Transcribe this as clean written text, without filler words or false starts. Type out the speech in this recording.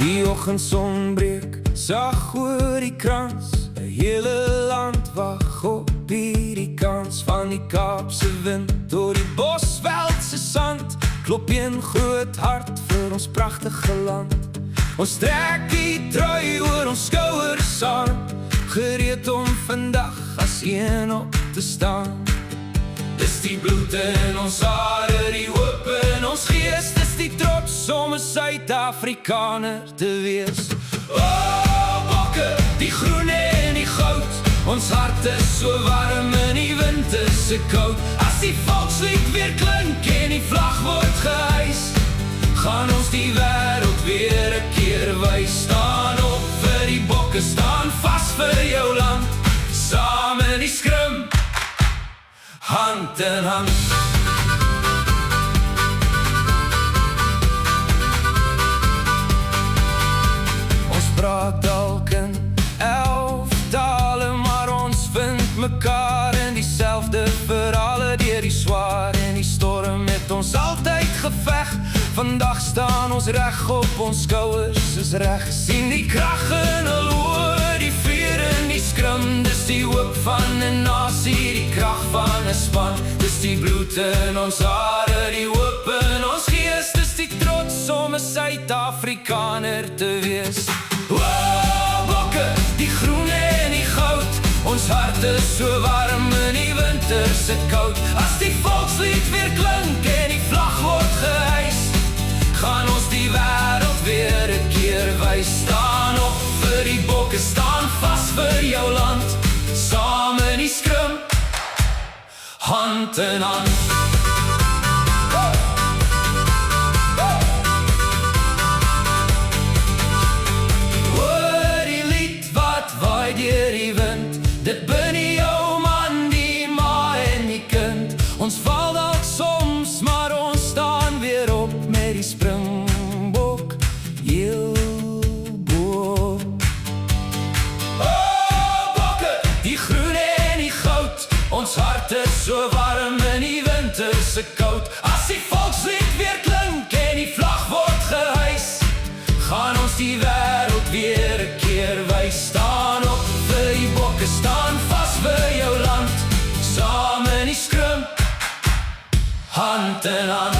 Die oggendson breek sag oor die krans, 'n hele land wag op hierdie kans. Van die Kaapse wind door die Bosveldse sand, klop een groot hart vir ons pragtige land. Ons trek die trui oor ons skouers aan, gereed om vandag as een op te staan. Dis die bloed in ons hare, die hoop in ons gees, dis die trots om 'n Suid-Afrikaner te wees. O, bokke, die groen en die goud, ons hart is so warm in die winterse koud. As die volkslied weer klink en die vlag word gehys, gaan ons die wêreld weer 'n keer wys. Staan op vir die bokke, staan vas vir jou land, saam in die skrim, hand in hand. Ons praat dalk in 11 tale, maar ons vind mekaar in dieselfde verhale. Deur die swaar en die storm het ons altyd geveg. Vandag staan ons reg op ons skouers is reg. Sien die krag in hul oë, die vuur in die skrim. Dis die hoop van 'n nasie, die krag van 'n span. Dis die bloed in ons hare, die hoop in ons gees. Dis die trots om 'n Suid-Afrikaner te wees. O, bokke, die groen en die goud, ons hart is so warm in die winterse koud. As die volkslied weer klink en die vlag word gehys, gaan ons die wêreld weer 'n keer wys. Staan op vir die bokke, staan vas vir jou land, saam in die skrim, hand in hand. Hoor die lied wat waai deur die wind, dit binne jou man, die ma en die kind. Ons val dalk soms, maar ons staan weer op met die springbok heel bo. O, bokke, die groen en die goud, ons hart is so warm in die winterse koud. As die volkslied weer klink en die vlag word gehys, gaan ons die wêreld weer 'n keer wys. Staan op vir die bokke, staan vas vir jou land, saam in die skrim, hand in hand.